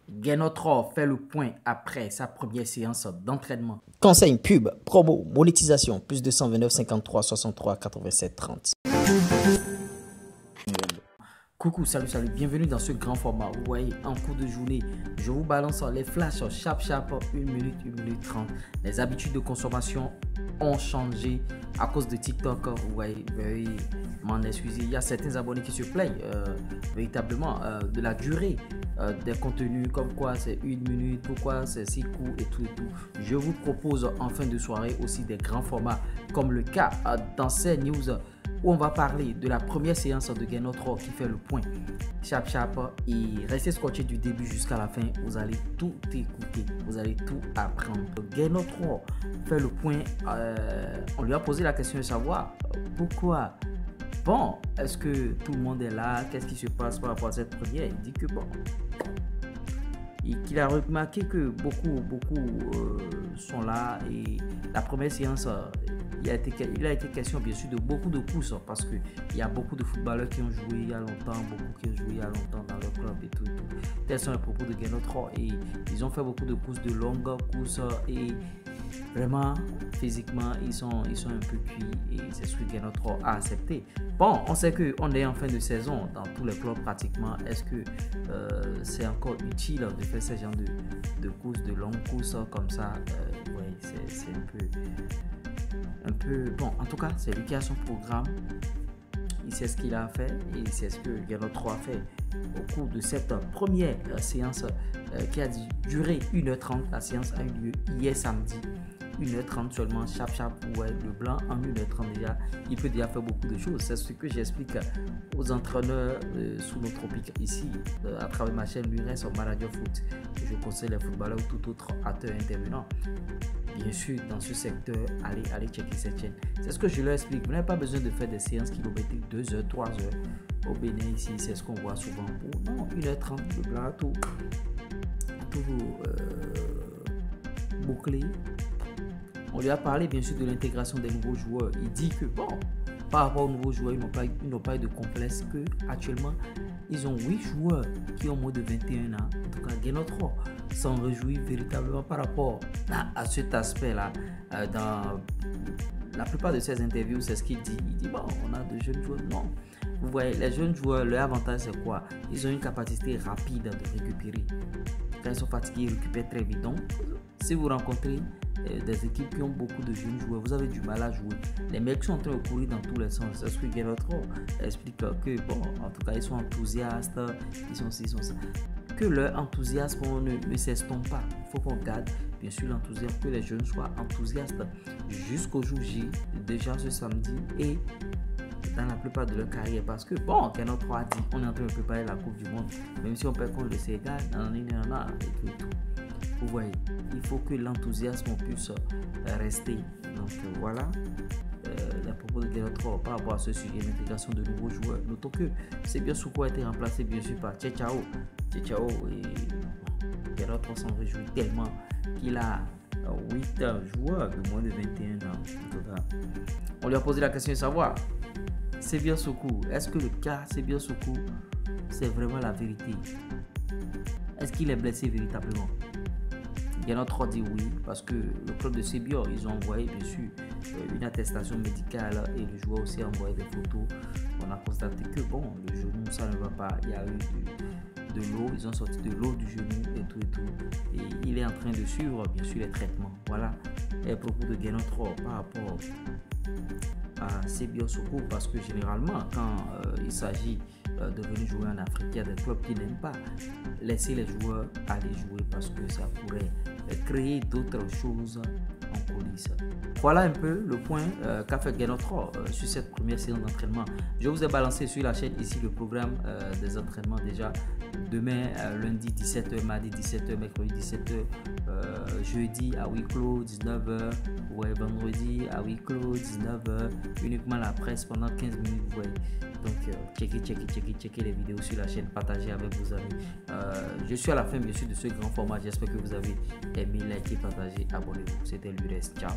Genotro fait le point après sa première séance d'entraînement. Conseil, pub, promo, monétisation, plus 229 53 63 87 30. Coucou, salut, bienvenue dans ce grand format. Vous voyez, en cours de journée, je vous balance les flashs sharp, 1 minute, 1 minute 30. Les habitudes de consommation ont changé à cause de TikTok. Vous voyez, m'en excusez. Il y a certains abonnés qui se plaignent véritablement de la durée des contenus, comme quoi c'est 1 minute, pourquoi c'est si court et tout et tout. Je vous propose en fin de soirée aussi des grands formats, comme le cas dans ces news où on va parler de la première séance de Genotro qui fait le point sharp et restez scotché du début jusqu'à la fin. Vous allez tout écouter, vous allez tout apprendre. Genotro fait le point. On lui a posé la question de savoir pourquoi. Bon, est-ce que tout le monde est là? Qu'est-ce qui se passe par rapport à cette première? Il dit que bon, et qu'il a remarqué que beaucoup sont là, et la première séance, il a été question bien sûr de beaucoup de courses, parce qu'il y a beaucoup de footballeurs qui ont joué il y a longtemps, beaucoup qui ont joué il y a longtemps dans leur club et tout. Tels sont les propos de Genotro, et ils ont fait beaucoup de courses, de longues courses, et vraiment physiquement ils sont un peu cuits, et c'est ce que Genotro a accepté. Bon, on sait qu'on est en fin de saison dans tous les clubs pratiquement. Est-ce que c'est encore utile de faire ce genre de courses, de longues courses comme ça? Oui, c'est un peu bon. En tout cas, c'est lui qui a son programme. Il sait ce qu'il a fait et c'est ce que Genotro a fait au cours de cette première séance qui a duré 1h30. La séance a eu lieu hier samedi. 1h30 seulement, sharp, ouais, le blanc en 1h30 déjà, il peut déjà faire beaucoup de choses. C'est ce que j'explique aux entraîneurs sous nos tropiques ici, à travers ma chaîne Lurens Manager Foot. Je conseille les footballeurs ou tout autre acteur intervenant. Bien sûr, dans ce secteur, allez checker cette chaîne. C'est ce que je leur explique. Vous n'avez pas besoin de faire des séances kilométriques 2 heures, 3 heures. Au Bénin, ici, c'est ce qu'on voit souvent. Non, 1h30, le blanc, tout bouclé. On lui a parlé bien sûr de l'intégration des nouveaux joueurs. Il dit que bon, par rapport aux nouveaux joueurs, ils n'ont pas eu de complexe, que actuellement ils ont 8 joueurs qui ont moins de 21 ans. En tout cas, Genotro s'en réjouit véritablement par rapport à cet aspect-là. Dans la plupart de ses interviews, c'est ce qu'il dit. Il dit bon, on a de jeunes joueurs. Non. Vous voyez, les jeunes joueurs, leur avantage c'est quoi? Ils ont une capacité rapide de récupérer. Quand ils sont fatigués, ils récupèrent très vite. Donc, si vous rencontrez des équipes qui ont beaucoup de jeunes joueurs, vous avez du mal à jouer. Les mecs sont en train de courir dans tous les sens. C'est ce que Genotro explique que bon, en tout cas, ils sont enthousiastes, ils sont ça. Que leur enthousiasme ne s'estompe pas. Il faut qu'on garde bien sûr l'enthousiasme, que les jeunes soient enthousiastes jusqu'au jour J, déjà ce samedi, et dans la plupart de leur carrière, parce que bon, Genotro a dit, on est en train de préparer la Coupe du Monde, même si on perd contre le Sénégal, et tout. Vous voyez, il faut que l'enthousiasme puisse rester. Donc voilà les propos de Genotro par rapport à ce sujet, l'intégration de nouveaux joueurs. Notons que Sebio Soukou a été remplacé bien sûr par Tchao, et Genotro s'en réjouit tellement qu'il a 8 joueurs de moins de 21 ans. En tout cas, on lui a posé la question de savoir, Sebio Soukou, est-ce que le cas Sebio Soukou, c'est vraiment la vérité? Est-ce qu'il est blessé véritablement? Genotro dit oui, parce que le club de Sebio, ils ont envoyé bien sûr une attestation médicale, et le joueur aussi a envoyé des photos. On a constaté que bon, le genou ça ne va pas, il y a eu de l'eau, ils ont sorti de l'eau du genou et tout, et il est en train de suivre bien sûr les traitements. Voilà les propos de Genotro par rapport à Sebio Soukou, parce que généralement quand il s'agit de venir jouer en Afrique, il y a des clubs qui n'aiment pas laisser les joueurs aller jouer parce que ça pourrait créer d'autres choses en coulisses. Voilà un peu le point qu'a fait Genotro sur cette première séance d'entraînement. Je vous ai balancé sur la chaîne ici le programme des entraînements déjà. Demain, lundi 17h, mardi 17h, mercredi 17h, jeudi à huis clos 19h, ouais, vendredi à huis clos 19h, uniquement la presse pendant 15 minutes. Ouais. Donc, checkez les vidéos sur la chaîne, partagez avec vos amis. Je suis à la fin bien sûr de ce grand format. J'espère que vous avez aimé, likez, partagez, abonnez-vous. C'était Lurens. Ciao.